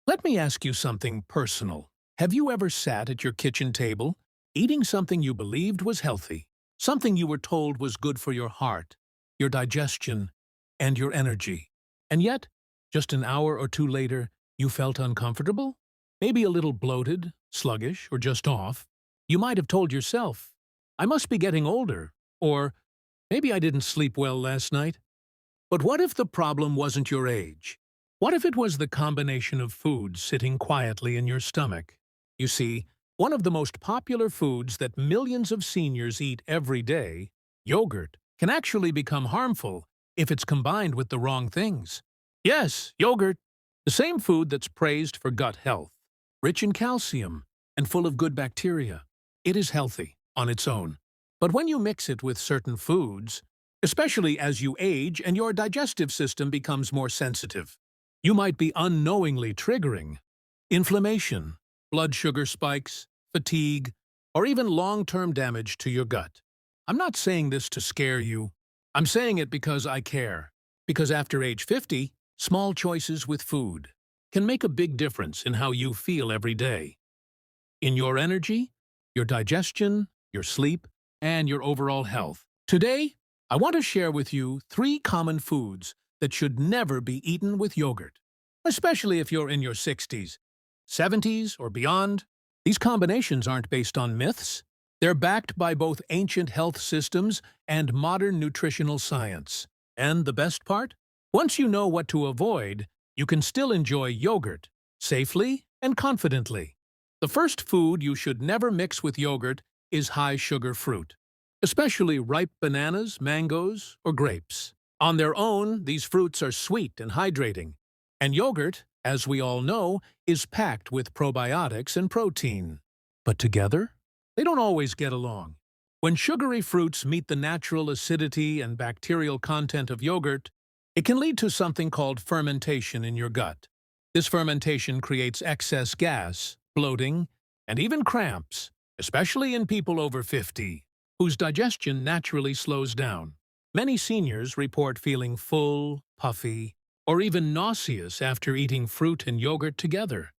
Let me ask you something personal. Have you ever sat at your kitchen table, eating something you believed was healthy, something you were told was good for your heart, your digestion, and your energy, and yet, just an hour or two later, you felt uncomfortable? Maybe a little bloated, sluggish, or just off? You might have told yourself, I must be getting older, or maybe I didn't sleep well last night. But what if the problem wasn't your age? What if it was the combination of foods sitting quietly in your stomach? You see, one of the most popular foods that millions of seniors eat every day, yogurt, can actually become harmful if it's combined with the wrong things. Yes, yogurt, the same food that's praised for gut health, rich in calcium and full of good bacteria. It is healthy on its own. But when you mix it with certain foods, especially as you age and your digestive system becomes more sensitive, you might be unknowingly triggering inflammation, blood sugar spikes, fatigue, or even long-term damage to your gut. I'm not saying this to scare you. I'm saying it because I care. Because after age 50, small choices with food can make a big difference in how you feel every day. In your energy, your digestion, your sleep, and your overall health. Today, I want to share with you 3 common foods that should never be eaten with yogurt, especially if you're in your 60s, 70s, or beyond. These combinations aren't based on myths. They're backed by both ancient health systems and modern nutritional science. And the best part? Once you know what to avoid, you can still enjoy yogurt safely and confidently. The first food you should never mix with yogurt is high-sugar fruit, especially ripe bananas, mangoes, or grapes. On their own, these fruits are sweet and hydrating, and yogurt, as we all know, is packed with probiotics and protein. But together, they don't always get along. When sugary fruits meet the natural acidity and bacterial content of yogurt, it can lead to something called fermentation in your gut. This fermentation creates excess gas, bloating, and even cramps, especially in people over 50, whose digestion naturally slows down. Many seniors report feeling full, puffy, or even nauseous after eating fruit and yogurt together.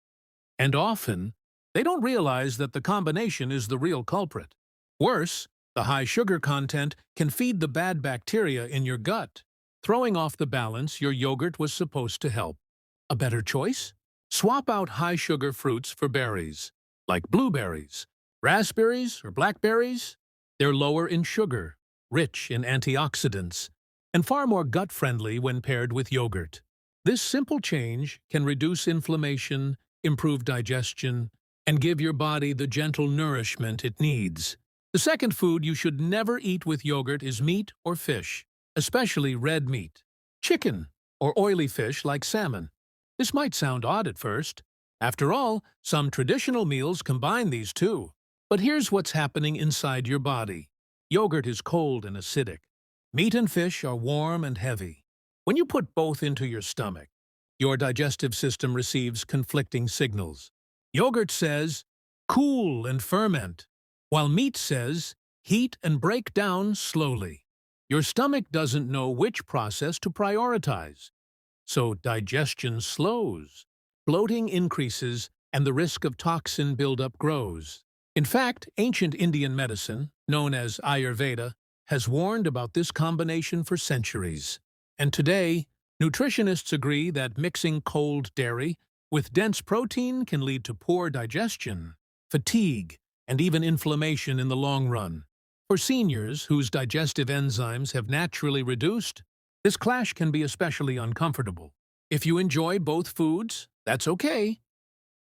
And often, they don't realize that the combination is the real culprit. Worse, the high sugar content can feed the bad bacteria in your gut, throwing off the balance your yogurt was supposed to help. A better choice? Swap out high-sugar fruits for berries, like blueberries, raspberries, or blackberries. They're lower in sugar, rich in antioxidants, and far more gut-friendly when paired with yogurt. This simple change can reduce inflammation, improve digestion, and give your body the gentle nourishment it needs. The second food you should never eat with yogurt is meat or fish, especially red meat, chicken, or oily fish like salmon. This might sound odd at first. After all, some traditional meals combine these two. But here's what's happening inside your body. Yogurt is cold and acidic. Meat and fish are warm and heavy. When you put both into your stomach, your digestive system receives conflicting signals. Yogurt says, cool and ferment, while meat says, heat and break down slowly. Your stomach doesn't know which process to prioritize. So digestion slows, bloating increases, and the risk of toxin buildup grows. In fact, ancient Indian medicine, known as Ayurveda, has warned about this combination for centuries. And today, nutritionists agree that mixing cold dairy with dense protein can lead to poor digestion, fatigue, and even inflammation in the long run. For seniors whose digestive enzymes have naturally reduced, this clash can be especially uncomfortable. If you enjoy both foods, that's okay.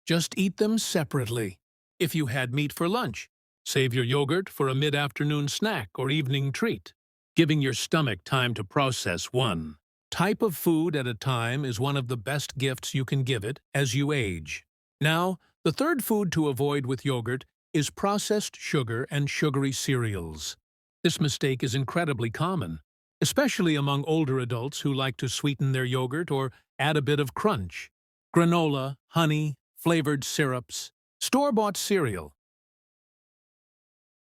Just eat them separately. If you had meat for lunch, save your yogurt for a mid-afternoon snack or evening treat. Giving your stomach time to process one type of food at a time is one of the best gifts you can give it as you age. Now, the third food to avoid with yogurt is processed sugar and sugary cereals. This mistake is incredibly common, especially among older adults who like to sweeten their yogurt or add a bit of crunch. Granola, honey, flavored syrups, store-bought cereal.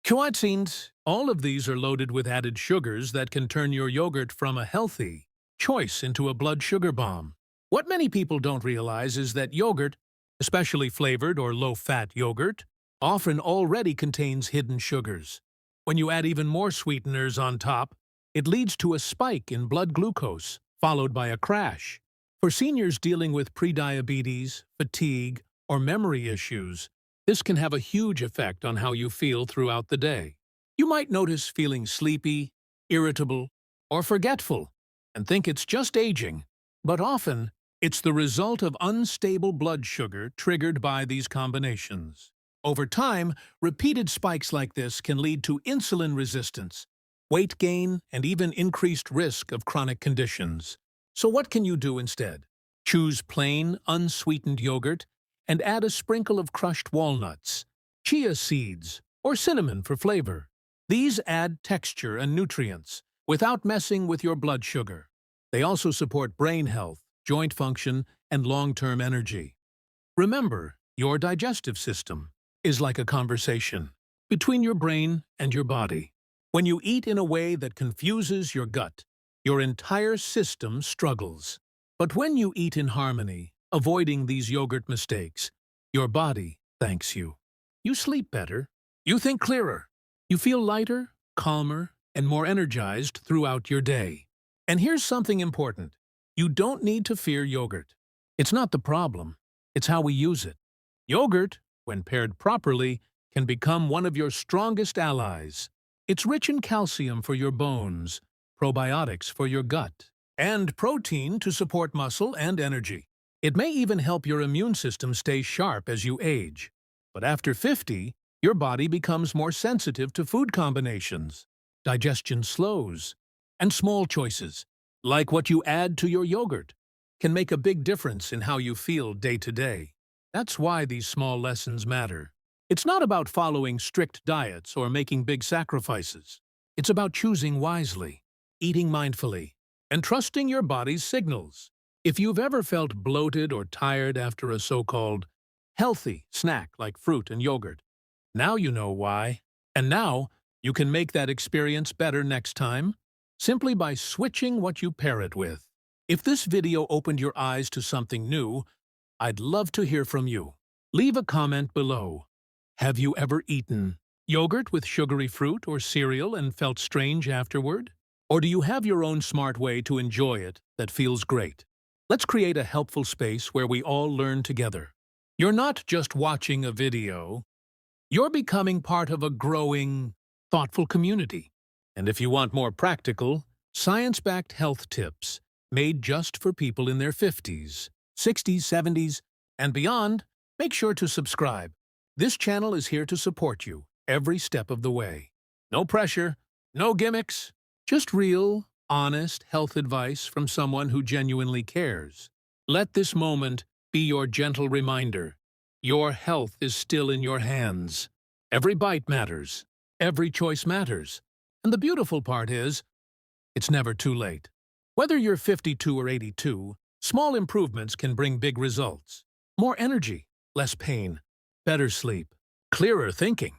Cuisines, all of these are loaded with added sugars that can turn your yogurt from a healthy choice into a blood sugar bomb. What many people don't realize is that yogurt, especially flavored or low-fat yogurt, often already contains hidden sugars. When you add even more sweeteners on top, it leads to a spike in blood glucose, followed by a crash. For seniors dealing with prediabetes, fatigue, or memory issues, this can have a huge effect on how you feel throughout the day. You might notice feeling sleepy, irritable, or forgetful, and think it's just aging. But often, it's the result of unstable blood sugar triggered by these combinations. Over time, repeated spikes like this can lead to insulin resistance, weight gain, and even increased risk of chronic conditions. So what can you do instead? Choose plain, unsweetened yogurt and add a sprinkle of crushed walnuts, chia seeds, or cinnamon for flavor. These add texture and nutrients without messing with your blood sugar. They also support brain health, joint function, and long-term energy. Remember, your digestive system is like a conversation between your brain and your body. When you eat in a way that confuses your gut, your entire system struggles. But when you eat in harmony, avoiding these yogurt mistakes, your body thanks you. You sleep better. You think clearer. You feel lighter, calmer, and more energized throughout your day. And here's something important. You don't need to fear yogurt. It's not the problem. It's how we use it. Yogurt, when paired properly, can become one of your strongest allies. It's rich in calcium for your bones, probiotics for your gut, and protein to support muscle and energy. It may even help your immune system stay sharp as you age. But after 50, your body becomes more sensitive to food combinations. Digestion slows, and small choices, like what you add to your yogurt, can make a big difference in how you feel day to day. That's why these small lessons matter. It's not about following strict diets or making big sacrifices. It's about choosing wisely, eating mindfully, and trusting your body's signals. If you've ever felt bloated or tired after a so-called healthy snack like fruit and yogurt, now you know why. And now, you can make that experience better next time, simply by switching what you pair it with. If this video opened your eyes to something new, I'd love to hear from you. Leave a comment below. Have you ever eaten yogurt with sugary fruit or cereal and felt strange afterward? Or do you have your own smart way to enjoy it that feels great? Let's create a helpful space where we all learn together. You're not just watching a video. You're becoming part of a growing, thoughtful community. And if you want more practical, science-backed health tips made just for people in their 50s, 60s, 70s, and beyond, make sure to subscribe. This channel is here to support you every step of the way. No pressure, no gimmicks, just real, honest health advice from someone who genuinely cares. Let this moment be your gentle reminder. Your health is still in your hands. Every bite matters. Every choice matters. And the beautiful part is, it's never too late. Whether you're 52 or 82, small improvements can bring big results. More energy, less pain, better sleep, clearer thinking,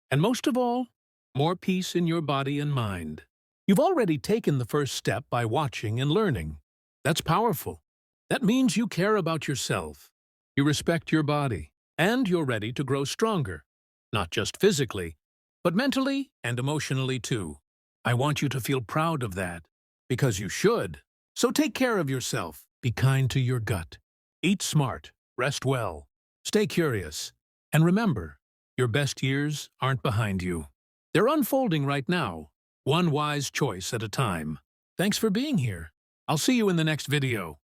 and most of all, more peace in your body and mind. You've already taken the first step by watching and learning. That's powerful. That means you care about yourself. You respect your body, and you're ready to grow stronger. Not just physically, but mentally and emotionally too. I want you to feel proud of that, because you should. So take care of yourself. Be kind to your gut. Eat smart. Rest well. Stay curious. And remember, your best years aren't behind you. They're unfolding right now, one wise choice at a time. Thanks for being here. I'll see you in the next video.